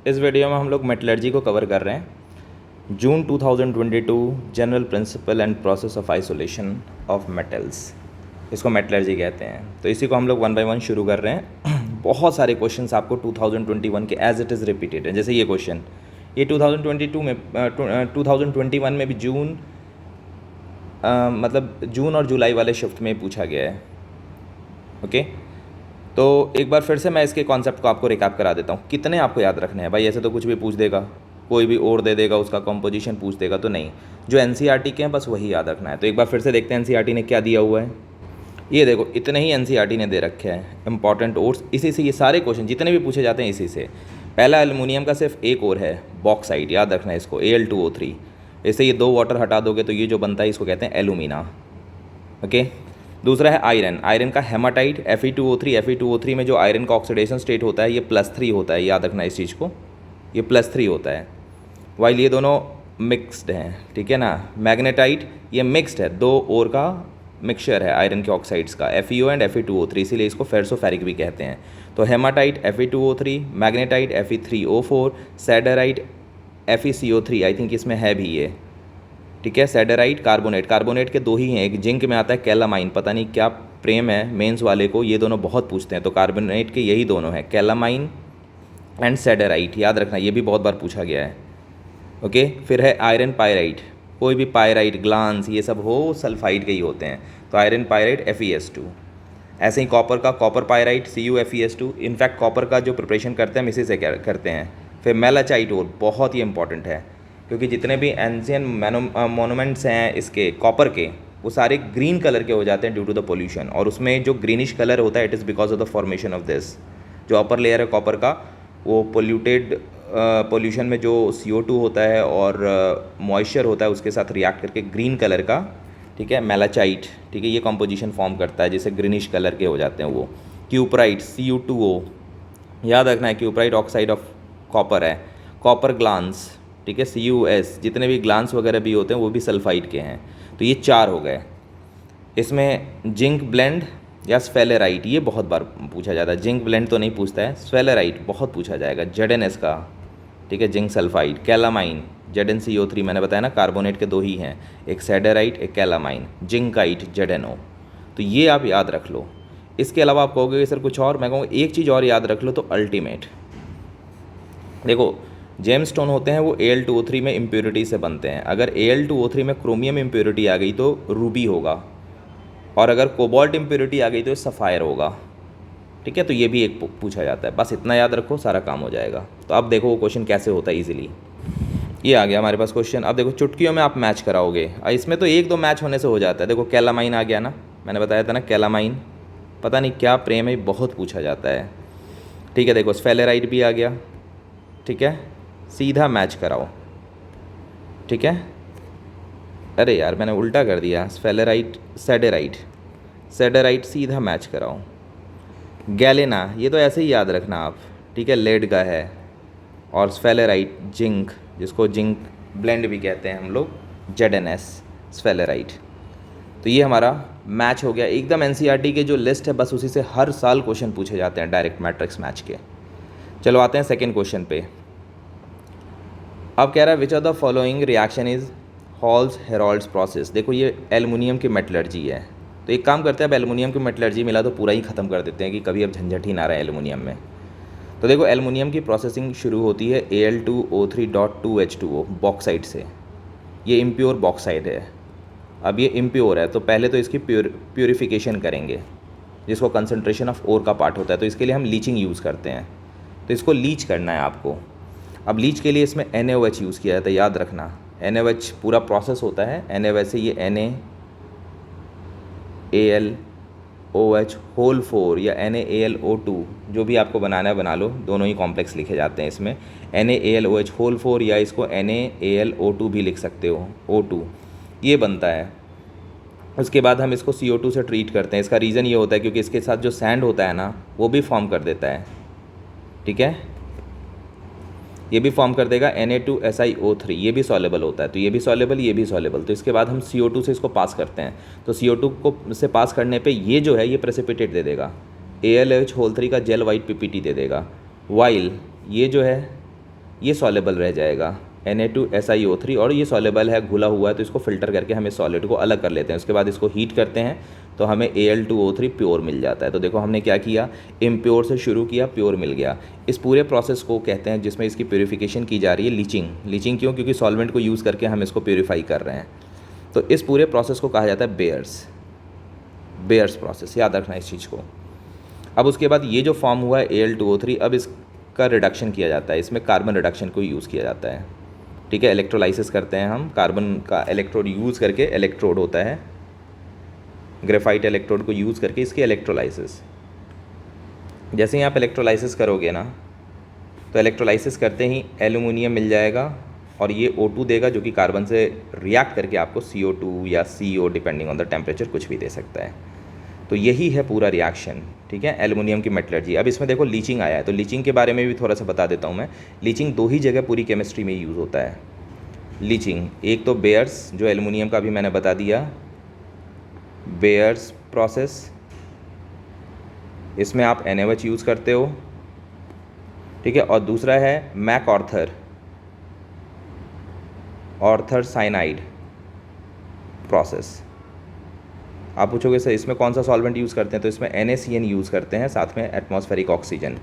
इस वीडियो में हम लोग मेटलर्जी को कवर कर रहे हैं। जून 2022 general principle and process of isolation of metals, इसको मेटलर्जी कहते हैं। तो इसी को हम लोग वन बाय वन शुरू कर रहे हैं। बहुत सारे क्वेश्चंस आपको 2021 के एज इट इज़ रिपीटेड हैं। जैसे ये क्वेश्चन, ये 2022 में 2021 में भी जून मतलब जून और जुलाई वाले शिफ्ट में पूछा गया है। ओके, तो एक बार फिर से मैं इसके कॉन्सेप्ट को आपको रिकैप करा देता हूँ। कितने आपको याद रखने हैं भाई? ऐसे तो कुछ भी पूछ देगा, कोई भी और दे देगा, उसका कंपोजिशन पूछ देगा, तो नहीं, जो एनसीईआरटी के हैं बस वही याद रखना है। तो एक बार फिर से देखते हैं एनसीईआरटी ने क्या दिया हुआ है। ये देखो, इतने ही एनसीईआरटी ने दे रखे हैं इंपॉर्टेंट ओर्स। इसी से ये सारे क्वेश्चन जितने भी पूछे जाते हैं इसी से। पहला एल्युमिनियम का सिर्फ एक और है, बॉक्साइट, याद रखना है इसको, Al2O3। इससे ये दो वाटर हटा दोगे तो ये जो बनता है इसको कहते हैं एल्यूमिना। ओके, दूसरा है आयरन। आयरन का हेमाटाइट Fe2O3। Fe2O3 में जो आयरन का ऑक्सीडेशन स्टेट होता है ये +3 होता है, याद रखना इस चीज़ को, ये +3 होता है, वाइल ये दोनों मिक्स्ड हैं, ठीक है ना। मैग्नेटाइट ये मिक्स्ड है, दो और का मिक्सचर है आयरन के ऑक्साइड्स का, FeO एंड Fe2O3, इसीलिए इसको फेर्सोफेरिक भी कहते हैं। तो haematite Fe2O3, magnetite Fe3O4, सैडराइट FeCO3, I think इसमें है भी ये, ठीक है। सैडराइट, कार्बोनेट, कार्बोनेट के दो ही हैं, एक जिंक में आता है कैलामाइन, पता नहीं क्या प्रेम है मेंस वाले को, ये दोनों बहुत पूछते हैं। तो कार्बोनेट के यही दोनों हैं, कैलामाइन एंड सैडराइट, याद रखना, ये भी बहुत बार पूछा गया है। ओके, फिर है आयरन पायराइट, कोई भी पायराइट, ग्लांस, ये सब हो सल्फाइड के ही होते हैं, तो आयरन पायराइट FeS2। ऐसे ही कॉपर का copper pyrite CuFeS2। In fact copper का जो प्रिपरेशन करते हैं हम इसी से करते हैं। फिर मेलाचाइट और बहुत ही इंपॉर्टेंट है, क्योंकि जितने भी एंशियन मोनूमेंट्स हैं इसके कॉपर के, वो सारे ग्रीन कलर के हो जाते हैं ड्यू टू द पोल्यूशन। और उसमें जो ग्रीनिश कलर होता है it is because of the formation of this. जो अपर लेयर है कॉपर का, वो पोल्यूशन में जो CO2 होता है और मॉइस्चर होता है उसके साथ रिएक्ट करके ग्रीन कलर का, ठीक है, मेलाचाइट, ठीक है, ये कंपोजिशन फॉर्म करता है जिससे ग्रीनिश कलर के हो जाते हैं वो। क्यूपराइट Cu2O, याद रखना है, क्यूपराइट ऑक्साइड ऑफ कॉपर है। कॉपर ग्लांस, ठीक है, CuS, जितने भी ग्लांस वगैरह भी होते हैं वो भी सल्फाइड के हैं। तो ये 4 हो गए। इसमें जिंक ब्लेंड या स्फेलेराइट, ये बहुत बार पूछा जाता है। जिंक ब्लेंड तो नहीं पूछता है, स्फेलेराइट बहुत पूछा जाएगा। ZnS का, ठीक है, जिंक सल्फाइड। कैलामाइन, ZnCO3, मैंने बताया ना कार्बोनेट के दो ही हैं, एक सैडराइट एक कैलामाइन। Zincite ZnO। तो ये आप याद रख लो। इसके अलावा आप कहोगे सर कुछ और, मैं कहूँगा एक चीज़ और याद रख लो, तो अल्टीमेट। देखो, जेम स्टोन होते हैं वो Al2O3 में इम्प्योरिटी से बनते हैं। अगर Al2O3 में क्रोमियम इम्प्योरिटी आ गई तो रूबी होगा, और अगर कोबाल्ट इम्प्योरिटी आ गई तो सफ़ायर होगा, ठीक है। तो ये भी एक पूछा जाता है, बस इतना याद रखो, सारा काम हो जाएगा। तो अब देखो वो क्वेश्चन कैसे होता है ईजिली। ये आ गया हमारे पास क्वेश्चन। अब देखो चुटकियों में आप मैच कराओगे, इसमें तो एक दो मैच होने से हो जाता है। देखो कैलामाइन आ गया ना, मैंने बताया था ना, कैलामाइन, पता नहीं क्या प्रेम है, बहुत पूछा जाता है, ठीक है। देखो स्फेलेराइट भी आ गया, ठीक है, सीधा मैच कराओ, ठीक है। अरे यार मैंने उल्टा कर दिया, स्फेलेराइट सैडेराइट, सैडेराइट सीधा मैच कराओ। गैलेना, ये तो ऐसे ही याद रखना आप, ठीक है, लेड का है। और स्फेलेराइट जिंक, जिसको जिंक ब्लेंड भी कहते हैं हम लोग, ZnS स्फेलेराइट। तो ये हमारा मैच हो गया एकदम। एनसीईआरटी के जो लिस्ट है बस उसी से हर साल क्वेश्चन पूछे जाते हैं डायरेक्ट मैट्रिक्स मैच के। चलो आते हैं सेकेंड क्वेश्चन पे। अब कह रहा है which of the following reaction is halls Harold's process. देखो ये एल्युमिनियम की मेटलर्जी है, तो एक काम करते हैं, अब एल्युमिनियम की मेटलर्जी मिला तो पूरा ही ख़त्म कर देते हैं कि कभी अब झंझट ही ना रहे एल्युमिनियम में। तो देखो एल्युमिनियम की प्रोसेसिंग शुरू होती है Al2O3.2H2O बॉक्साइड से। ये इम्प्योर बॉक्साइड है। अब ये इम्प्योर है तो पहले तो इसकी प्योरीफिकेशन करेंगे, जिसको कंसनट्रेशन ऑफ ओर का पार्ट होता है। तो इसके लिए हम लीचिंग यूज़ करते हैं, तो इसको लीच करना है आपको। अब लीच के लिए इसमें NaOH यूज़ किया जाता है, याद रखना। NaOH पूरा प्रोसेस होता है, NaOH से ये NaAlOH होल 4 या NaAlO2, जो भी आपको बनाना है बना लो, दोनों ही कॉम्प्लेक्स लिखे जाते हैं इसमें। NaAlOH होल 4 या इसको NaAlO2 भी लिख सकते हो, O2, ये बनता है। उसके बाद हम इसको CO2 से ट्रीट करते हैं। इसका रीज़न ये होता है क्योंकि इसके साथ जो सैंड होता है ना वो भी फॉर्म कर देता है, ठीक है, ये भी फॉर्म कर देगा Na2SiO3, ये भी सॉलेबल होता है, तो ये भी सॉलेबल, ये भी सॉलेबल। तो इसके बाद हम CO2 से इसको पास करते हैं, तो CO2 को से पास करने पे ये जो है ये प्रेसिपिटेट दे देगा, AlOH होल 3 का जेल वाइट PPT दे देगा। वाइल ये जो है ये सॉलेबल रह जाएगा Na2SiO3, और ये सॉलेबल है, घुला हुआ है, तो इसको फ़िल्टर करके हम इस सॉलिड को अलग कर लेते हैं। उसके बाद इसको हीट करते हैं तो हमें Al2O3 प्योर मिल जाता है। तो देखो हमने क्या किया, इम्प्योर से शुरू किया, प्योर मिल गया। इस पूरे प्रोसेस को कहते हैं, जिसमें इसकी प्योरीफिकेशन की जा रही है, लीचिंग। लीचिंग क्यों? क्योंकि सॉल्वेंट को यूज़ करके हम इसको प्योरीफाई कर रहे हैं। तो इस पूरे प्रोसेस को कहा जाता है बेयर्स प्रोसेस, याद रखना इस चीज़ को। अब उसके बाद ये जो फॉर्म हुआ है Al2O3, अब इसका रिडक्शन किया जाता है, इसमें कार्बन रिडक्शन को यूज़ किया जाता है। ठीक है, इलेक्ट्रोलाइसिस करते हैं हम, कार्बन का इलेक्ट्रोड यूज़ करके, इलेक्ट्रोड होता है ग्रेफाइट इलेक्ट्रोड को यूज़ करके इसकी इलेक्ट्रोलाइसिस। जैसे ही आप इलेक्ट्रोलाइसिस करोगे ना, तो इलेक्ट्रोलाइसिस करते ही एल्यूमिनियम मिल जाएगा और ये O2 देगा, जो कि कार्बन से रिएक्ट करके आपको CO2 या CO depending on the temperature कुछ भी दे सकता है। तो यही है पूरा रिएक्शन। ठीक है, एल्यूमिनियम की मेटलर्जी। अब इसमें देखो लीचिंग आया है, तो लीचिंग के बारे में भी थोड़ा सा बता देता हूँ मैं। लीचिंग 2 ही जगह पूरी केमिस्ट्री में यूज़ होता है लीचिंग। एक तो बेयर्स, जो एल्यूमिनियम का भी मैंने बता दिया, बेयर्स प्रोसेस, इसमें आप NaOH यूज़ करते हो। ठीक है, और दूसरा है मैकऑर्थर साइनाइड प्रोसेस। आप पूछोगे सर इसमें कौन सा सॉल्वेंट यूज़ करते हैं, तो इसमें NaCN यूज़ करते हैं, साथ में एटमॉस्फेरिक ऑक्सीजन।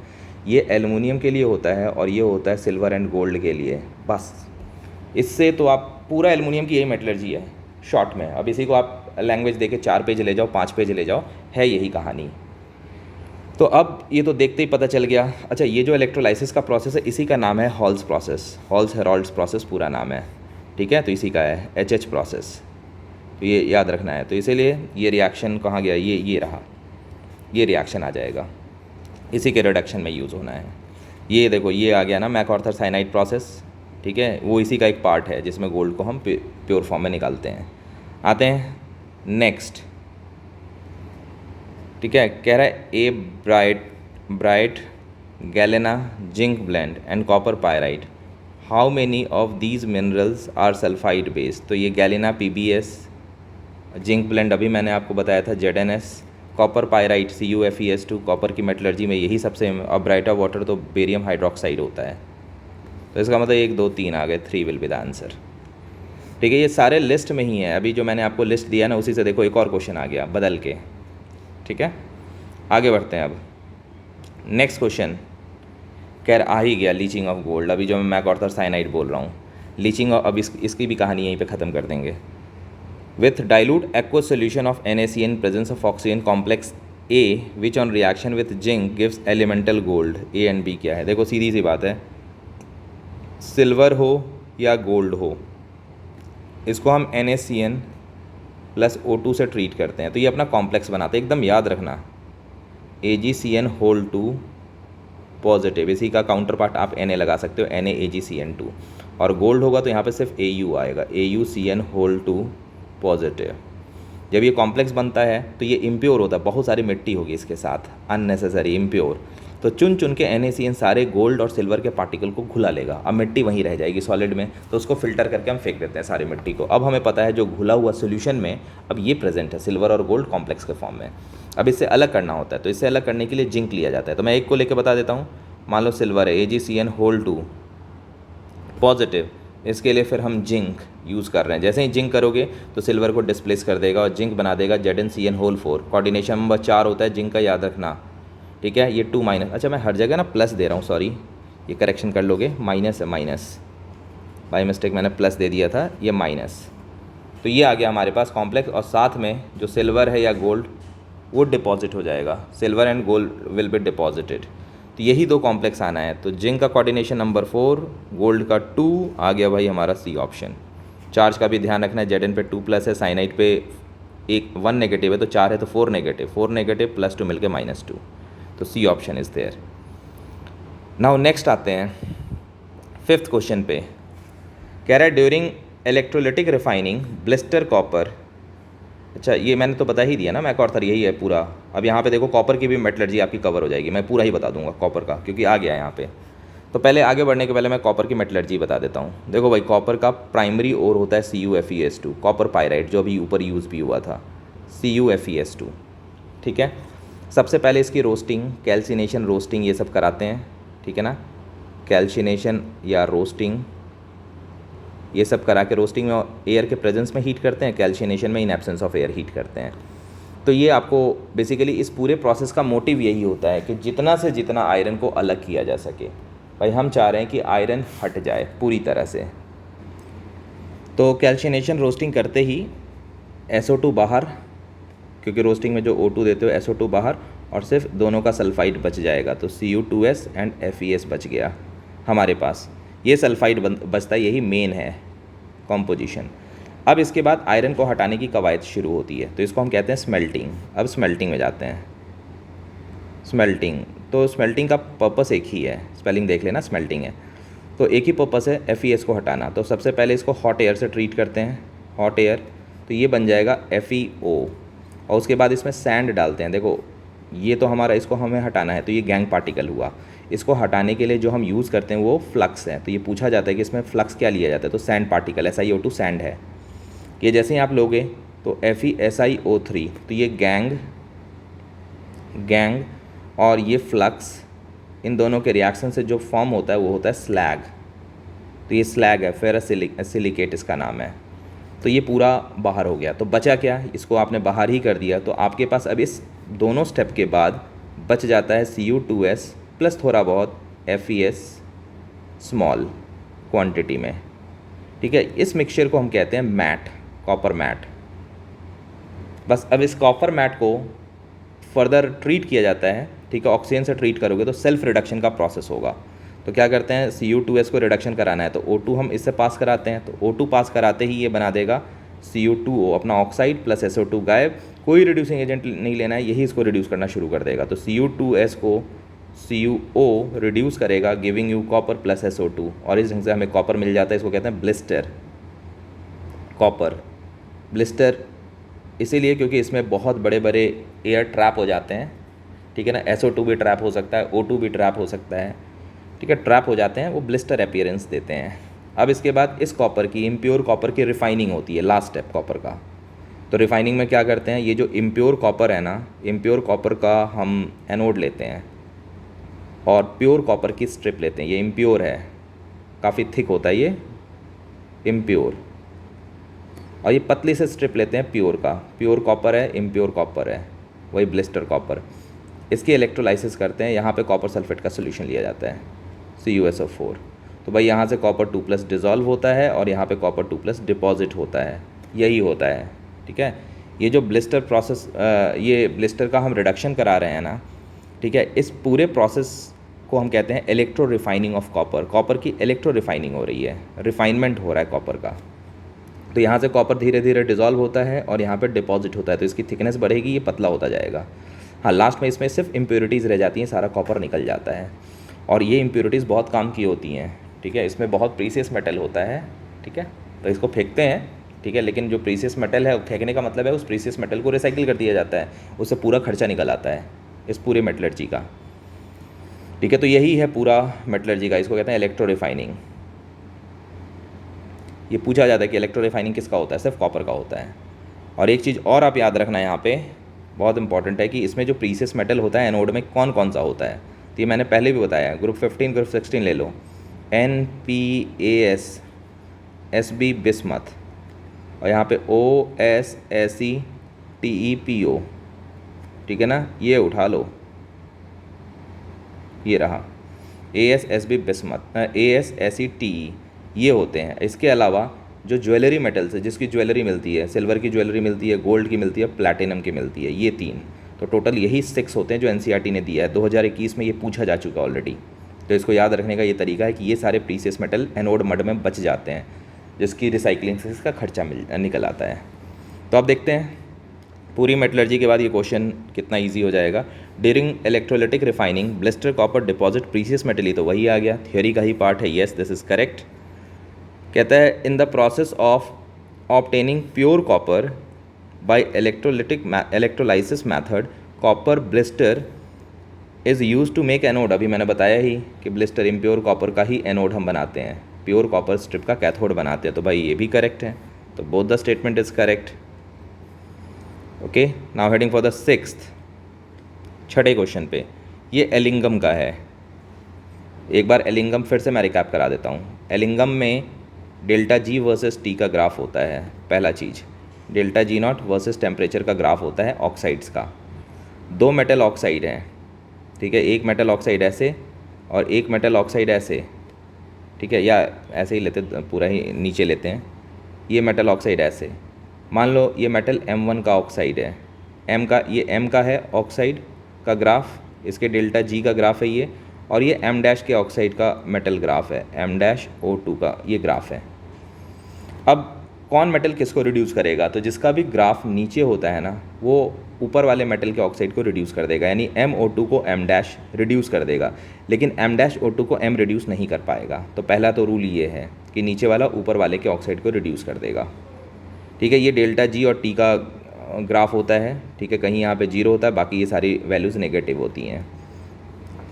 ये एल्युमिनियम के लिए होता है और ये होता है सिल्वर एंड गोल्ड के लिए। बस इससे तो आप पूरा एल्युमिनियम की यही मेटलर्जी है शॉर्ट में। अब इसी को आप लैंग्वेज दे के 4 पेज ले जाओ, 5 पेज ले जाओ, है यही कहानी। तो अब ये तो देखते ही पता चल गया। अच्छा, ये जो इलेक्ट्रोलाइसिस का प्रोसेस है, इसी का नाम है halls process. Halls Harold's process पूरा नाम है। ठीक है, तो इसी का है HH प्रोसेस, तो ये याद रखना है। तो इसीलिए ये रिएक्शन कहाँ गया, ये रहा, ये रिएक्शन आ जाएगा, इसी के रिडक्शन में यूज़ होना है। ये देखो ये आ गया ना मैकऑर्थर साइनाइड प्रोसेस। ठीक है, वो इसी का एक पार्ट है जिसमें गोल्ड को हम प्योर फॉर्म में निकालते हैं। आते हैं नेक्स्ट। ठीक है, कह रहा है a bright galena zinc blende and copper pyrite, how many of these minerals are sulphide based. तो ये गैलेना PbS, जिंक ब्लेंड अभी मैंने आपको बताया था ZnS, copper pyrite CuFeS2, copper की मेटलर्जी में यही सबसे, और ब्राइटा वाटर तो बेरियम हाइड्रोक्साइड होता है। तो इसका मतलब 1 2 3 आ गए, 3 विल बी द आंसर। ठीक है, ये सारे लिस्ट में ही है। अभी जो मैंने आपको लिस्ट दिया ना, उसी से देखो एक और क्वेश्चन आ गया बदल के। ठीक है, आगे बढ़ते हैं। अब नेक्स्ट क्वेश्चन आ ही गया लीचिंग ऑफ गोल्ड। अभी जो मैं मैकऑर्थर साइनाइड बोल रहा हूँ, लीचिंग, अब इसकी भी कहानी यहीं पे ख़त्म कर देंगे। With dilute aqueous solution of NaCN presence of oxygen complex A which on reaction with zinc gives elemental gold. A and B क्या है? देखो सीधी सी बात है, सिल्वर हो या गोल्ड हो, इसको हम NaCN प्लस O2 से ट्रीट करते हैं, तो ये अपना कॉम्प्लेक्स बनाते हैं। एकदम याद रखना, AgCN2 पॉजिटिव, इसी का काउंटर पार्ट आप Na लगा सकते हो, NaAgCN2। और गोल्ड होगा तो यहाँ पे सिर्फ Au आएगा, AuCN2 पॉजिटिव। जब ये कॉम्प्लेक्स बनता है तो ये इम्प्योर होता है, बहुत सारी मिट्टी होगी इसके साथ, अननेसेसरी इम्प्योर। तो चुन चुन के NaCN सारे गोल्ड और सिल्वर के पार्टिकल को घुला लेगा। अब मिट्टी वहीं रह जाएगी सॉलिड में, तो उसको फिल्टर करके हम फेंक देते हैं सारी मिट्टी को। अब हमें पता है जो घुला हुआ सोल्यूशन में अब ये प्रेजेंट है, सिल्वर और गोल्ड कॉम्प्लेक्स के फॉर्म में। अब इससे अलग करना होता है, तो इससे अलग करने के लिए जिंक लिया जाता है। तो मैं एक को लेकर बता देता हूँ। मान लो सिल्वर है, AgCN2 पॉजिटिव, इसके लिए फिर हम जिंक यूज़ कर रहे हैं। जैसे ही जिंक करोगे तो सिल्वर को डिस्प्लेस कर देगा और जिंक बना देगा ZnCN4। कोऑर्डिनेशन नंबर 4 होता है जिंक का, याद रखना। ठीक है, ये 2 माइनस, अच्छा मैं हर जगह ना प्लस दे रहा हूँ, सॉरी, ये करेक्शन कर लोगे, माइनस है, माइनस बाय मिस्टेक मैंने प्लस दे दिया था, ये माइनस। तो ये आ गया हमारे पास कॉम्प्लेक्स, और साथ में जो सिल्वर है या गोल्ड वो डिपॉजिट हो जाएगा, silver and gold will be deposited. तो यही 2 कॉम्प्लेक्स आना है। तो जिंक का कोऑर्डिनेशन नंबर 4, गोल्ड का 2, आ गया भाई हमारा C ऑप्शन। चार्ज का भी ध्यान रखना है, Zn पे 2 प्लस है, साइनाइड पे 1 नेगेटिव है, तो 4 है तो 4 नेगेटिव, 4 नेगेटिव प्लस 2 मिलकर -2, तो C option is there. Now next आते हैं 5th क्वेश्चन पे। कह रहा है during electrolytic refining blister copper. अच्छा ये मैंने तो बता ही दिया ना, मैकऑर्थर यही है पूरा। अब यहाँ पे देखो कॉपर की भी मेटलर्जी आपकी कवर हो जाएगी, मैं पूरा ही बता दूंगा कॉपर का, क्योंकि आ गया यहाँ पे। तो पहले आगे बढ़ने के पहले मैं कॉपर की मेटलर्जी बता देता हूँ। देखो भाई, कॉपर का प्राइमरी ओर होता है CuFeS2, कॉपर पायराइट, जो अभी ऊपर यूज़ भी हुआ था, CuFeS2। ठीक है, सबसे पहले इसकी रोस्टिंग, कैल्सिनेशन, रोस्टिंग ये सब कराते हैं। ठीक है ना, कैल्शिनेशन या रोस्टिंग, ये सब करा के रोस्टिंग में एयर के प्रेजेंस में हीट करते हैं, कैल्शिनेशन में इन एब्सेंस ऑफ एयर हीट करते हैं। तो ये आपको बेसिकली इस पूरे प्रोसेस का मोटिव यही होता है कि जितना से जितना आयरन को अलग किया जा सके। भाई हम चाह रहे हैं कि आयरन हट जाए पूरी तरह से। तो कैल्शिनेशन रोस्टिंग करते ही SO2 बाहर, क्योंकि रोस्टिंग में जो O2 देते हो SO2 बाहर, और सिर्फ दोनों का सल्फाइड बच जाएगा। तो Cu2S एंड FeS बच गया हमारे पास। ये सल्फाइड बचता है, यही मेन है कॉम्पोजिशन। अब इसके बाद आयरन को हटाने की कवायद शुरू होती है, तो इसको हम कहते हैं स्मेल्टिंग। अब स्मेल्टिंग में जाते हैं। स्मेल्टिंग, तो स्मेल्टिंग का पर्पस एक ही है, स्पेलिंग देख लेना, स्मेल्टिंग है। तो एक ही पर्पस है FeS को हटाना। तो सबसे पहले इसको हॉट एयर से ट्रीट करते हैं, हॉट एयर, तो ये बन जाएगा FeO। और उसके बाद इसमें सैंड डालते हैं। देखो ये तो हमारा, इसको हमें हटाना है, तो ये गैंग पार्टिकल हुआ। इसको हटाने के लिए जो हम यूज़ करते हैं वो फ्लक्स है। तो ये पूछा जाता है कि इसमें फ्लक्स क्या लिया जाता है, तो सैंड पार्टिकल, SiO2 सैंड है। ये जैसे ही आप लोगे तो FeSiO3, तो ये गैंग और ये फ्लक्स, इन दोनों के रिएक्शन से जो फॉर्म होता है वो होता है स्लैग। तो ये स्लैग है, फेरस सिलिकेट इसका नाम है। तो ये पूरा बाहर हो गया। तो बचा क्या, इसको आपने बाहर ही कर दिया। तो आपके पास अब इस दोनों स्टेप के बाद बच जाता है Cu2S प्लस थोड़ा बहुत FeS स्मॉल क्वांटिटी में। ठीक है, इस मिक्सचर को हम कहते हैं मैट, कॉपर मैट। बस अब इस कॉपर मैट को फर्दर ट्रीट किया जाता है। ठीक है, ऑक्सीजन से ट्रीट करोगे तो सेल्फ रिडक्शन का प्रोसेस होगा। तो क्या करते हैं, Cu2S को रिडक्शन कराना है तो O2 हम इससे पास कराते हैं। तो O2 पास कराते ही ये बना देगा Cu2O, अपना ऑक्साइड प्लस SO2 गायब। कोई रिड्यूसिंग एजेंट नहीं लेना है, यही इसको रिड्यूस करना शुरू कर देगा। तो Cu2S को CuO रिड्यूस करेगा, giving you copper plus SO2, और इस ढंग से हमें कॉपर मिल जाता है। इसको कहते हैं ब्लिस्टर कॉपर। ब्लिस्टर इसीलिए क्योंकि इसमें बहुत बड़े बड़े एयर ट्रैप हो जाते हैं। ठीक है ना, SO2 भी ट्रैप हो सकता है, O2 भी ट्रैप हो सकता है। ठीक है, ट्रैप हो जाते हैं, वो ब्लिस्टर अपीयरेंस देते हैं। अब इसके बाद इस कॉपर की, इम्प्योर कॉपर की रिफाइनिंग होती है, लास्ट स्टेप कॉपर का। तो रिफाइनिंग में क्या करते हैं, ये जो इम्प्योर कॉपर है ना, इम्प्योर कॉपर का हम एनोड लेते हैं और प्योर कॉपर की स्ट्रिप लेते हैं। ये इम्प्योर है, काफ़ी थिक होता है ये इम्प्योर, और ये पतली से स्ट्रिप लेते हैं प्योर का। प्योर कॉपर है, इम्प्योर कॉपर है, वही ब्लिस्टर कॉपर। इसकी इलेक्ट्रोलाइसिस करते हैं, यहाँ पे कॉपर सल्फेट का सोल्यूशन लिया जाता है CuSO4। तो भाई यहाँ से कॉपर 2+ डिज़ोल्व होता है और यहाँ पे कॉपर 2+ डिपॉजिट होता है, यही होता है। ठीक है, ये जो ब्लिस्टर प्रोसेस, ये ब्लिस्टर का हम रिडक्शन करा रहे हैं ना, ठीक है, इस पूरे प्रोसेस को हम कहते हैं electro refining of copper. Copper की इलेक्ट्रो रिफाइनिंग हो रही है, रिफाइनमेंट हो रहा है कॉपर का। तो यहाँ से कॉपर धीरे धीरे डिज़ोल्व होता है और यहाँ पे डिपॉजिट होता है, तो इसकी थिकनेस बढ़ेगी, ये पतला होता जाएगा। हाँ, लास्ट में इसमें सिर्फ इम्प्योरिटीज़ रह जाती हैं, सारा कॉपर निकल जाता है। और ये इम्प्योरिटीज़ बहुत काम की होती हैं। ठीक है, इसमें बहुत प्रीसियस मेटल होता है। ठीक है, तो इसको फेंकते हैं। ठीक है, लेकिन जो प्रीसियस मेटल है, फेंकने का मतलब है उस प्रीसियस मेटल को रिसाइकिल कर दिया जाता है, उससे पूरा खर्चा निकल आता है इस पूरे मेटलर्जी का। ठीक है, तो यही है पूरा मेटलर्जी का, इसको कहते हैं इलेक्ट्रो रिफाइनिंग। ये पूछा जाता है कि इलेक्ट्रो रिफाइनिंग किसका होता है, सिर्फ कॉपर का होता है। और एक चीज़ और आप याद रखना है यहाँ पे, बहुत इंपॉर्टेंट है, कि इसमें जो प्रीसियस मेटल होता है एनोड में कौन कौन सा होता है। तो ये मैंने पहले भी बताया, ग्रुप 15 ग्रुप 16 ले लो, NPAS SB बिस्मथ, और यहाँ पे OS SE TePO। ठीक है ना, ये उठा लो, ये रहा AS SB bismuth, AS SE TE, ये होते हैं। इसके अलावा जो ज्वेलरी मेटल्स है, जिसकी ज्वेलरी मिलती है, सिल्वर की ज्वेलरी मिलती है, गोल्ड की मिलती है, प्लैटिनम की मिलती है, ये 3। तो टोटल यही 6 होते हैं जो NCERT ने दिया है। 2021 में ये पूछा जा चुका ऑलरेडी। तो इसको याद रखने का ये तरीका है कि ये सारे प्रीसियस मेटल एनोड मड में बच जाते हैं, जिसकी रिसाइकलिंग से इसका खर्चा निकल आता है। तो अब देखते हैं पूरी मेटलर्जी के बाद ये क्वेश्चन कितना ईजी हो जाएगा। During electrolytic refining blister copper deposit precious metal, ही तो वही आ गया, थ्योरी का ही पार्ट है। Yes, this is correct. कहता है in the process of obtaining pure copper by electrolysis method, copper blister is use to make anode. अभी मैंने बताया ही कि ब्लिस्टर इम्प्योर कॉपर का ही एनोड हम बनाते हैं, प्योर कॉपर स्ट्रिप का कैथोड बनाते हैं। तो भाई ये भी करेक्ट है, तो both the statement is correct. Okay, now heading for the 6th, छठे क्वेश्चन पे। ये एलिंगम का है, एक बार एलिंगम फिर से मैं रिकैप करा देता हूँ। एलिंगम में डेल्टा जी वर्सेस टी का ग्राफ होता है। पहला चीज़, delta G not versus temperature का ग्राफ होता है ऑक्साइड्स का। दो मेटल ऑक्साइड हैं, ठीक है, एक मेटल ऑक्साइड ऐसे और एक मेटल ऑक्साइड ऐसे, ठीक है, या ऐसे ही लेते, पूरा ही नीचे लेते हैं। ये मेटल ऑक्साइड ऐसे, मान लो ये मेटल M1 का ऑक्साइड है, ये M का है ऑक्साइड का ग्राफ, इसके डेल्टा जी का ग्राफ है ये, और ये M डैश के ऑक्साइड का मेटल ग्राफ है, M-O2 का ये ग्राफ है। अब कौन मेटल किसको रिड्यूस करेगा? तो जिसका भी ग्राफ नीचे होता है ना, वो ऊपर वाले मेटल के ऑक्साइड को रिड्यूस कर देगा, यानी MO2 को M डैश रिड्यूस कर देगा, लेकिन M-O2 को M रिड्यूस नहीं कर पाएगा। तो पहला तो रूल ये है कि नीचे वाला ऊपर वाले के ऑक्साइड को रिड्यूस कर देगा, ठीक है। ये डेल्टा जी और टी का ग्राफ होता है, ठीक है, कहीं यहाँ पे जीरो होता है, बाकी ये सारी वैल्यूज़ नेगेटिव होती हैं।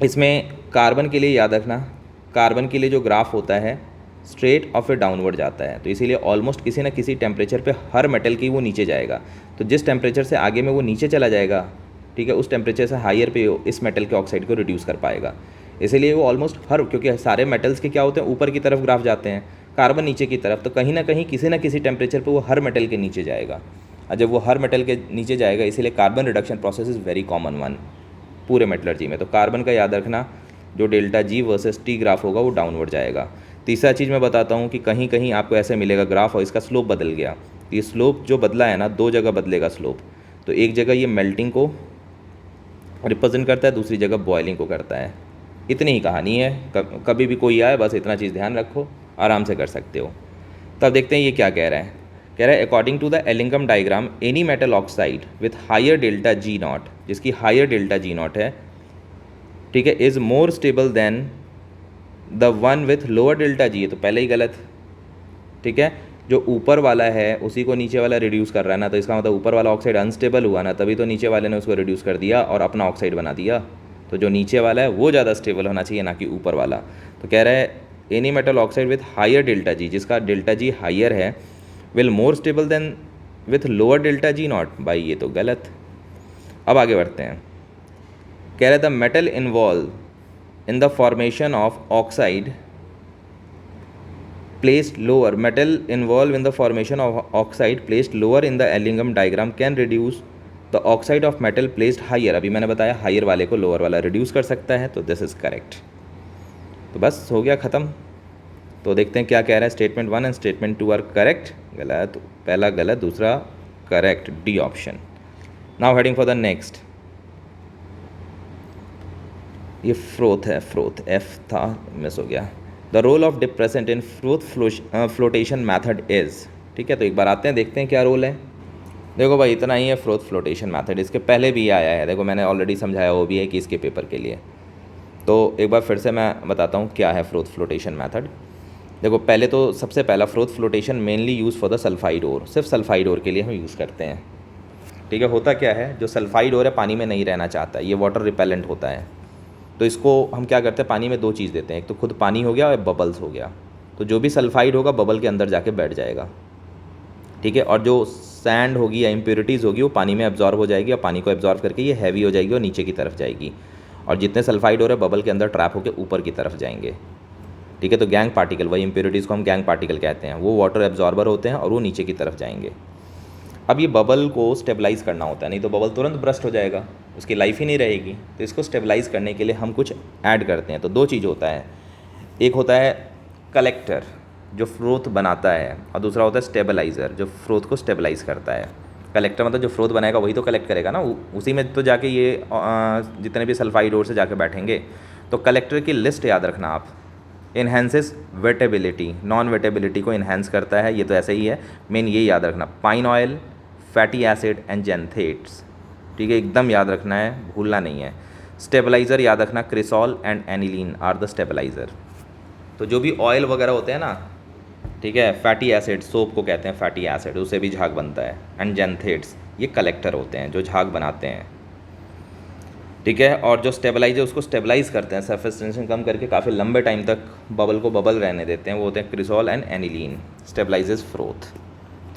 इसमें कार्बन के लिए याद रखना, कार्बन के लिए जो ग्राफ होता है स्ट्रेट और फिर डाउनवर्ड जाता है, तो इसीलिए ऑलमोस्ट किसी न किसी टेम्परेचर पे हर मेटल की वो नीचे जाएगा। तो जिस टेम्परेचर से आगे में वो नीचे चला जाएगा, ठीक है, उस टेम्परेचर से हायर पे इस मेटल के ऑक्साइड को रिड्यूस कर पाएगा। इसीलिए वो ऑलमोस्ट हर, क्योंकि सारे मेटल्स के क्या होते हैं, ऊपर की तरफ ग्राफ जाते हैं, कार्बन नीचे की तरफ, तो कहीं ना कहीं किसी न किसी टेम्परेचर पर वो हर मेटल के नीचे जाएगा। और जब वो हर मेटल के नीचे जाएगा, इसीलिए carbon reduction process is very common one पूरे मेटलर्जी में। तो कार्बन का याद रखना, जो delta G versus T graph होगा वो डाउनवर्ड जाएगा। तीसरा चीज़ मैं बताता हूँ कि कहीं कहीं आपको ऐसे मिलेगा ग्राफ और इसका स्लोप बदल गया। ये स्लोप जो बदला है ना, दो जगह बदलेगा स्लोप। तो एक जगह ये मेल्टिंग को रिप्रेजेंट करता है, दूसरी जगह बॉइलिंग को करता है। इतनी ही कहानी है, कभी भी कोई आए बस इतना चीज़ ध्यान रखो, आराम से कर सकते हो। तब देखते हैं ये क्या कह रहा है। कह रहा है according to the Ellingham diagram any metal oxide with higher delta G nought, जिसकी हायर डेल्टा जी नॉट है, ठीक है, is more stable than the one with lower delta G. तो पहले ही गलत, ठीक है, जो ऊपर वाला है उसी को नीचे वाला रिड्यूस कर रहा है ना, तो इसका मतलब ऊपर वाला ऑक्साइड अनस्टेबल हुआ ना, तभी तो नीचे वाले ने उसको रिड्यूस कर दिया और अपना ऑक्साइड बना दिया। तो जो नीचे वाला है वो ज़्यादा स्टेबल होना चाहिए, ना कि ऊपर वाला। तो कह रहा है any metal oxide with higher delta G, जिसका डेल्टा जी हायर है, will more stable than with lower delta G nought. भाई ये तो गलत। अब आगे बढ़ते हैं। कह रहे the metal involve in the formation of oxide placed lower, metal involved in the formation of oxide placed lower in the Ellingham diagram can reduce the oxide of metal placed higher। अभी मैंने बताया higher वाले को lower वाला reduce कर सकता है, तो दिस इज़ करेक्ट। तो बस हो गया ख़त्म। तो देखते हैं क्या कह रहा है। Statement 1 and statement 2 are correct. गलत, पहला गलत, दूसरा correct, D option. Now heading for the next. ये फ्रोथ है, फ्रोथ, एफ था, मिस हो गया। The role of depressant in froth flotation method is, ठीक है। तो एक बार आते हैं, देखते हैं क्या रोल है। देखो भाई इतना ही है फ्रोथ फ्लोटेशन मैथड, इसके पहले भी आया है, देखो मैंने ऑलरेडी समझाया वो भी है कि इसके पेपर के लिए। तो एक बार फिर से मैं बताता हूँ क्या है फ्रोथ फ्लोटेशन मैथड। देखो पहले तो सबसे पहला, froth flotation mainly use for the sulphide ore, सिर्फ सल्फाइड ओर के लिए हम यूज़ करते हैं, ठीक है। होता क्या है, जो सल्फाइड ओर है पानी में नहीं रहना चाहता, ये वाटर रिपेलेंट होता है, तो इसको हम क्या करते हैं, पानी में दो चीज़ देते हैं, एक तो खुद पानी हो गया और बबल्स हो गया। तो जो भी सल्फाइड होगा बबल के अंदर जाके बैठ जाएगा, ठीक है, और जो सैंड होगी या इम्प्योरिटीज़ होगी वो पानी में एब्जॉर्ब हो जाएगी, और पानी को एब्जॉर्ब करके ये हैवी हो जाएगी और नीचे की तरफ जाएगी, और जितने सल्फाइड हो रहे बबल के अंदर ट्रैप होकर ऊपर की तरफ जाएंगे, ठीक है। तो गैंग पार्टिकल, वही इम्प्योरिटीज़ को हम गैंग पार्टिकल कहते हैं, वो वाटर एब्जॉर्बर होते हैं और वो नीचे की तरफ जाएंगे। अब ये बबल को स्टेबलाइज़ करना होता है, नहीं तो बबल तुरंत ब्रस्ट हो जाएगा, उसकी लाइफ ही नहीं रहेगी। तो इसको स्टेबलाइज़ करने के लिए हम कुछ ऐड करते हैं। तो दो चीज़ होता है, एक होता है कलेक्टर जो फ्रोथ बनाता है, और दूसरा होता है स्टेबलाइज़र जो फ्रोथ को स्टेबलाइज़ करता है। कलेक्टर मतलब जो फ्रोथ बनाएगा वही तो कलेक्ट करेगा ना, उसी में तो जाके ये जितने भी सल्फाइड ओर से जाके बैठेंगे। तो कलेक्टर की लिस्ट याद रखना आप। इन्हेंसेस वेटेबिलिटी, नॉन वेटेबिलिटी को इन्हेंस करता है, ये तो ऐसे ही है, मेन ये याद रखना। Pine oil, fatty acid and xanthates, ठीक है, एकदम याद रखना है, भूलना नहीं है। स्टेबलाइज़र याद रखना, cresol and aniline are the stabiliser. तो जो भी ऑयल वगैरह होते हैं ना, ठीक है, फैटी एसिड, सोप को कहते हैं फैटी एसिड, उससे भी झाग बनता है, एंड जेंथेट्स ये कलेक्टर होते हैं जो झाग बनाते हैं, ठीक है। और जो स्टेबलाइजर उसको स्टेबलाइज़ करते हैं, सरफेस टेंशन कम करके काफ़ी लंबे टाइम तक बबल को बबल रहने देते हैं, वो होते हैं क्रिसॉल एंड एनिलीन, स्टेबलाइजेस फ्रोथ,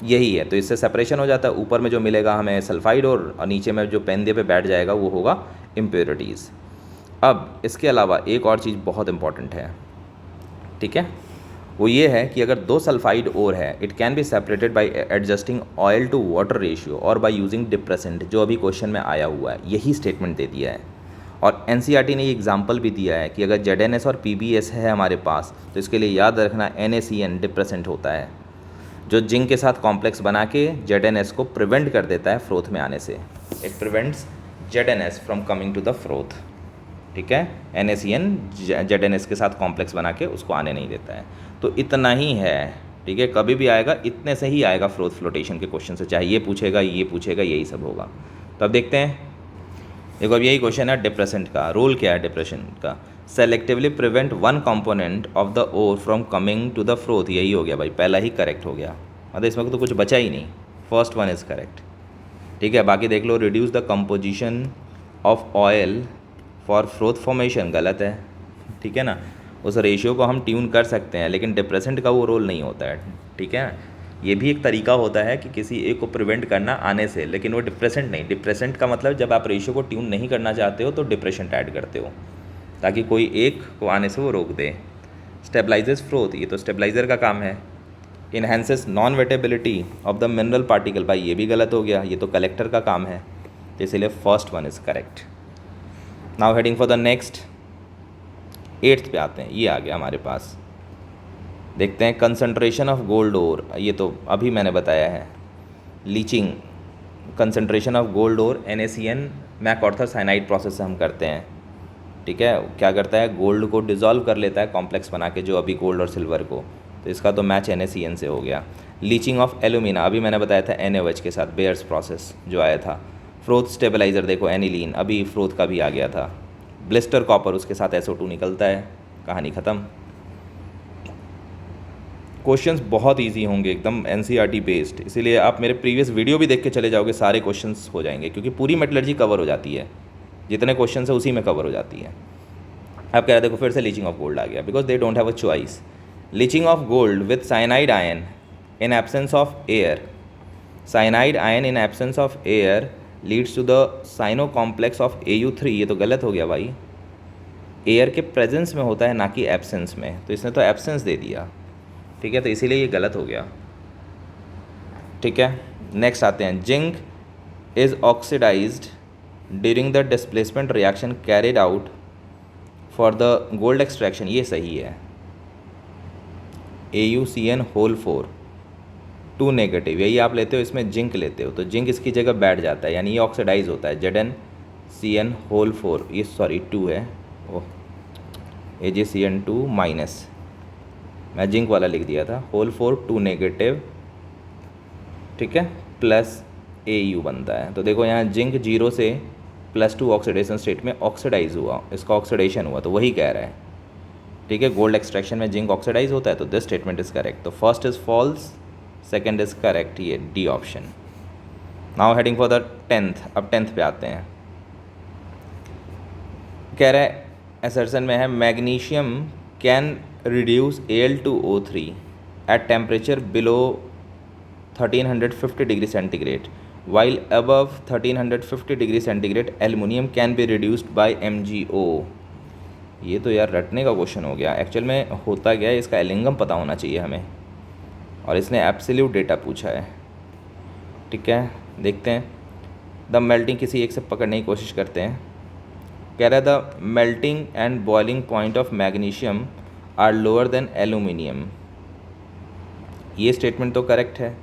यही है। तो इससे सेपरेशन हो जाता है, ऊपर में जो मिलेगा हमें सल्फाइड और नीचे में जो पेंदे पे बैठ जाएगा वो होगा इम्प्योरिटीज़। अब इसके अलावा एक और चीज़ बहुत इंपॉर्टेंट है, ठीक है, वो ये है कि अगर दो सल्फाइड ओर है, it can be separated by adjusting oil to water ratio और बाय यूजिंग डिप्रेसेंट, जो अभी क्वेश्चन में आया हुआ है, यही स्टेटमेंट दे दिया है। और एनसीईआरटी ने ये एग्जांपल भी दिया है कि अगर जेडएनएस और पीबीएस है हमारे पास, तो इसके लिए याद रखना NaCN डिप्रेसेंट होता है, जो जिंक के साथ कॉम्प्लेक्स बना के जेडएनएस को प्रिवेंट कर देता है फ्रोथ में आने से। It prevents ZnS from coming to the froth, ठीक है। NaCN जेडएनएस के साथ कॉम्प्लेक्स बना के उसको आने नहीं देता है। तो इतना ही है, ठीक है, कभी भी आएगा इतने से ही आएगा फ्रोथ फ्लोटेशन के क्वेश्चन से, चाहे ये पूछेगा यही सब होगा। तो अब देखते हैं, देखो अब यही क्वेश्चन है डिप्रेसेंट का। रोल क्या है डिप्रेसेंट का? Selectively prevent one component of the ore from coming to the froth, यही हो गया भाई, पहला ही करेक्ट हो गया, मतलब इसमें तो कुछ बचा ही नहीं, फर्स्ट वन इज़ करेक्ट, ठीक है। बाकी देख लो, reduce the composition of oil for froth formation, गलत है, ठीक है ना। उस रेशियो को हम ट्यून कर सकते हैं, लेकिन डिप्रेसेंट का वो रोल नहीं होता है, ठीक है। ये भी एक तरीका होता है कि किसी एक को प्रिवेंट करना आने से, लेकिन वो डिप्रेसेंट नहीं। डिप्रेसेंट का मतलब जब आप रेशियो को ट्यून नहीं करना चाहते हो तो डिप्रेसेंट ऐड करते हो, ताकि कोई एक को आने से वो रोक दे। स्टेबलाइजेस फ्रोथ, ये तो स्टेबलाइजर का काम है। Enhances non wettability of the mineral particle, भाई ये भी गलत हो गया, ये तो कलेक्टर का काम है, तो इसलिए first one is correct. Now heading for the next, 8th पे आते हैं, ये आ गया हमारे पास। देखते हैं कंसंट्रेशन ऑफ गोल्ड ओर, ये तो अभी मैंने बताया है। Leaching, concentration of gold or NaCN MacArthur cyanide process से हम करते हैं, ठीक है। क्या करता है, गोल्ड को डिज़ोल्व कर लेता है कॉम्प्लेक्स बना के, जो अभी गोल्ड और सिल्वर को, तो इसका तो मैच NaCN से हो गया। लीचिंग ऑफ एल्यूमिना, अभी मैंने बताया था NaOH के साथ, बेयर्स प्रोसेस जो आया था। फ्रोथ स्टेबलाइजर देखो एनिलीन, अभी फ्रोथ का भी आ गया था। ब्लिस्टर कॉपर, उसके साथ SO2 निकलता है, कहानी ख़त्म। क्वेश्चंस बहुत इजी होंगे, एकदम NCERT बेस्ड, इसीलिए आप मेरे प्रीवियस वीडियो भी देख के चले जाओगे, सारे क्वेश्चंस हो जाएंगे, क्योंकि पूरी मेटलर्जी कवर हो जाती है, जितने क्वेश्चन है उसी में कवर हो जाती है। आप कह रहे देखो फिर से लीचिंग ऑफ गोल्ड आ गया, because they don't have a choice. Leaching of gold with cyanide ion in absence of air, cyanide ion in absence of air leads to the cyano complex of AU3, ये तो गलत हो गया भाई, air के presence में होता है ना कि एब्सेंस में, तो इसने तो एब्सेंस दे दिया, ठीक है, तो इसीलिए ये गलत हो गया, ठीक है। नेक्स्ट आते हैं, zinc is oxidised during the displacement reaction carried out for the gold extraction, ये सही है। AuCN होल 4 2 नेगेटिव, यही आप लेते हो, इसमें जिंक लेते हो तो जिंक इसकी जगह बैठ जाता है, यानी ये ऑक्सीडाइज होता है। ZnCN होल 4, ये सॉरी 2 है, ओह AgCN2 माइनस, मैं जिंक वाला लिख दिया था, होल 4 2 नेगेटिव, ठीक है, प्लस Au बनता है। तो देखो यहाँ जिंक 0 से +2 ऑक्सीडेशन स्टेट में ऑक्सीडाइज हुआ, इसका ऑक्सीडेशन हुआ, तो वही कह रहा है, ठीक है। गोल्ड एक्सट्रैक्शन में जिंक ऑक्सीडाइज होता है, तो दिस स्टेटमेंट इज़ करेक्ट। तो first is false, second is correct, ये D option. Now heading for the 10th, अब 10th पे आते हैं। कह रहा है असर्शन में है, magnesium can reduce Al2O3 at temperature below 1350 degree centigrade, while above 1350 degree centigrade aluminum can be reduced by MgO। ये तो यार रटने का क्वेश्चन हो गया, एक्चुअल में होता क्या है, इसका एलिंगम पता होना चाहिए हमें, और इसने एब्सोल्यूट डेटा पूछा है, ठीक है। देखते हैं, द मेल्टिंग, किसी एक से पकड़ने की कोशिश करते हैं। कह रहा है the melting and boiling point of magnesium are lower than aluminium, ये स्टेटमेंट तो करेक्ट है,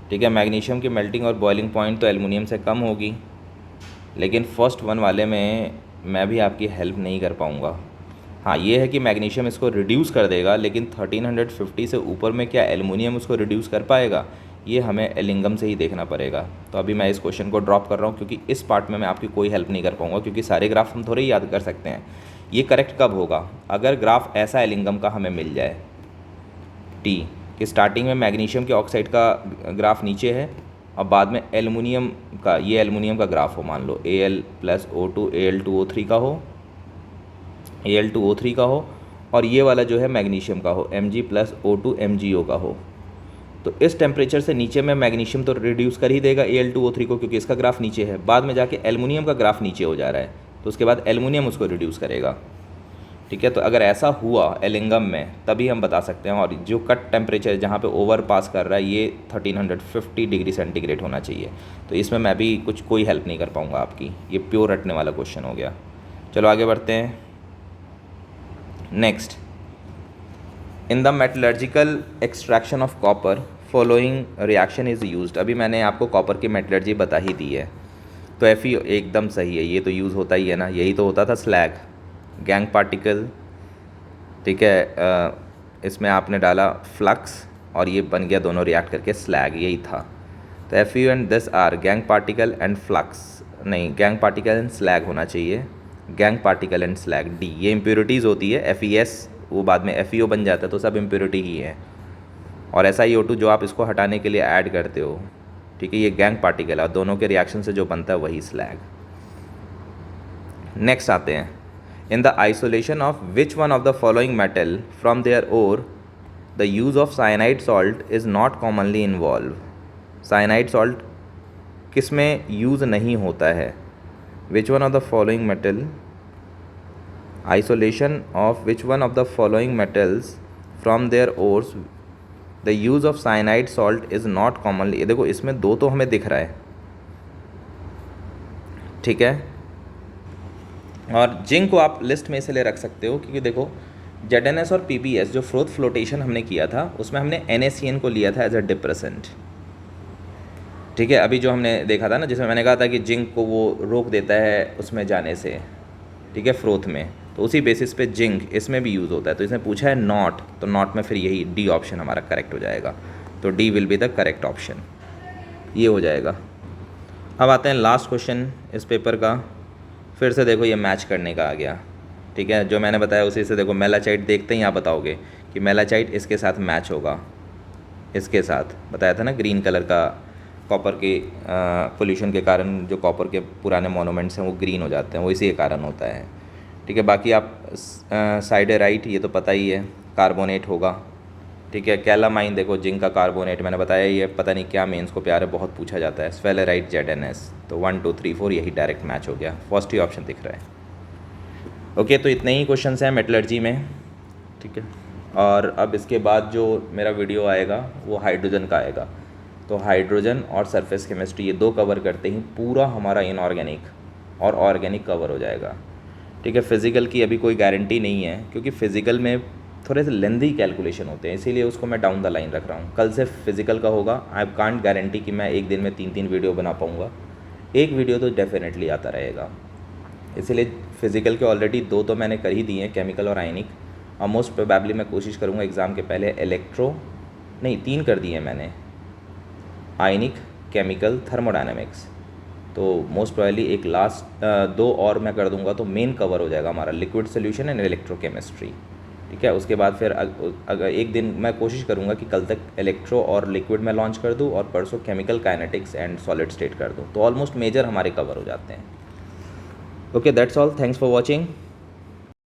ठीक है। मैग्नीशियम की मेल्टिंग और बॉइलिंग पॉइंट तो एल्यूमिनियम से कम होगी, लेकिन फर्स्ट वन वाले में मैं भी आपकी हेल्प नहीं कर पाऊँगा। हाँ, ये है कि मैग्नीशियम इसको रिड्यूस कर देगा, लेकिन 1350 से ऊपर में क्या एल्यूमिनियम उसको रिड्यूस कर पाएगा, ये हमें एलिंगम से ही देखना पड़ेगा। तो अभी मैं इस क्वेश्चन को ड्रॉप कर रहा हूँ, क्योंकि इस पार्ट में मैं आपकी कोई हेल्प नहीं कर पाऊँगा, क्योंकि सारे ग्राफ हम थोड़े ही याद कर सकते हैं। ये करेक्ट कब होगा, अगर ग्राफ ऐसा एलिंगम का हमें मिल जाए टी, कि स्टार्टिंग में मैग्नीशियम के ऑक्साइड का ग्राफ नीचे है और बाद में एल्युमिनियम का, ये एल्युमिनियम का ग्राफ हो, मान लो Al+O2 Al2O3 का हो, Al2O3 का हो, और ये वाला जो है मैग्नीशियम का हो, Mg+O2 MgO का हो, तो इस टेम्परेचर से नीचे में मैग्नीशियम तो रिड्यूस कर ही देगा Al2O3 को, क्योंकि इसका ग्राफ नीचे है। बाद में जाके एल्युमिनियम का ग्राफ नीचे हो जा रहा है, तो उसके बाद एल्युमिनियम उसको रिड्यूस करेगा। ठीक है, तो अगर ऐसा हुआ एलिंगम में तभी हम बता सकते हैं। और जो कट टेम्परेचर जहाँ पे ओवर पास कर रहा है ये 1350 डिग्री सेंटीग्रेड होना चाहिए। तो इसमें मैं भी कोई हेल्प नहीं कर पाऊँगा आपकी, ये प्योर रटने वाला क्वेश्चन हो गया। चलो आगे बढ़ते हैं। Next, in the metallurgical extraction of copper following reaction is used. अभी मैंने आपको कॉपर की मेटलर्जी बता ही दी है, तो Fe एकदम सही है, ये तो यूज़ होता ही है ना, यही तो होता था स्लैग, गैंग पार्टिकल। ठीक है, इसमें आपने डाला फ्लक्स और ये बन गया, दोनों रिएक्ट करके स्लैग, यही था। तो Fu and this are gangue particle and flux, नहीं गैंग पार्टिकल एंड स्लैग होना चाहिए, gangue particle and slag D. ये इम्प्योरिटीज़ होती है, FeS वो बाद में FeO बन जाता है, तो सब इम्प्योरिटी ही है। और SiO2 जो आप इसको हटाने के लिए ऐड करते हो, ठीक है, ये गैंग पार्टिकल है, और दोनों के रिएक्शन से जो बनता है वही स्लैग। नेक्स्ट आते हैं, in the isolation of which one of the following metal from their ore the use of cyanide salt is not commonly involve. Cyanide salt किस में यूज़ नहीं होता है? Which one of the following metal, isolation of which one of the following metals from their ores the use of cyanide salt is not commonly. ये देखो इसमें दो तो हमें दिख रहा है, ठीक है, और जिंक को आप लिस्ट में से ले रख सकते हो, क्योंकि देखो ZnS और PbS जो फ्रोथ फ्लोटेशन हमने किया था उसमें हमने NaCN को लिया था एज अ डिप्रेसेंट। ठीक है, अभी जो हमने देखा था ना, जिसमें मैंने कहा था कि जिंक को वो रोक देता है उसमें जाने से, ठीक है, फ्रोथ में, तो उसी बेसिस पे जिंक इसमें भी यूज़ होता है। तो इसमें पूछा है नॉट, तो नॉट में फिर यही डी ऑप्शन हमारा करेक्ट हो जाएगा। तो D will be the correct option, ये हो जाएगा। अब आते हैं लास्ट क्वेश्चन इस पेपर का। फिर से देखो ये मैच करने का आ गया, ठीक है, जो मैंने बताया उसी से देखो, मेलाचाइट देखते ही आप बताओगे कि मेलाचाइट इसके साथ मैच होगा, इसके साथ बताया था ना, ग्रीन कलर का, कॉपर के पोल्यूशन के कारण जो कॉपर के पुराने मोनूमेंट्स हैं वो ग्रीन हो जाते हैं, वो इसी के कारण होता है। ठीक है, बाकी आप साइडेराइट ये तो पता ही है, कार्बोनेट होगा। ठीक है, कैलामाइन देखो जिंक का कार्बोनेट, मैंने बताया ये पता नहीं क्या मेंस को प्यार है, बहुत पूछा जाता है। स्फेलेराइट ZnS, तो 1 2 3 4 यही डायरेक्ट मैच हो गया, फर्स्ट ही ऑप्शन दिख रहा है। ओके, तो इतने ही क्वेश्चन हैं मेटलर्जी में, ठीक है। और अब इसके बाद जो मेरा वीडियो आएगा वो हाइड्रोजन का आएगा। तो हाइड्रोजन और सरफेस केमिस्ट्री ये दो कवर करते ही पूरा हमारा इनऑर्गेनिक और ऑर्गेनिक कवर हो जाएगा। ठीक है, फिज़िकल की अभी कोई गारंटी नहीं है, क्योंकि फ़िज़िकल में थोड़े से लेंदी कैलकुलेशन होते हैं, इसीलिए उसको मैं डाउन द लाइन रख रहा हूँ। कल से फिज़िकल का होगा, आई कांट गारंटी कि मैं एक दिन में 3 वीडियो बना पाऊँगा, एक वीडियो तो डेफिनेटली आता रहेगा। इसीलिए फ़िज़िकल के ऑलरेडी 2 तो मैंने कर ही दिए हैं, केमिकल और आयनिक, और मोस्ट प्रोबेबली मैं कोशिश करूँगा एग्ज़ाम के पहले 3 कर दिए मैंने, आयनिक, केमिकल, थर्मोडायनेमिक्स। तो मोस्ट प्रोबेबली एक लास्ट 2 और मैं कर दूंगा तो मेन कवर हो जाएगा हमारा लिक्विड सोल्यूशन एंड इलेक्ट्रोकेमिस्ट्री। ठीक है, उसके बाद फिर अगर एक दिन मैं कोशिश करूंगा कि कल तक इलेक्ट्रो और लिक्विड में लॉन्च कर दूं और परसों chemical kinetics and solid state कर दूं, तो ऑलमोस्ट मेजर हमारे कवर हो जाते हैं। Okay, that's all, thanks for watching.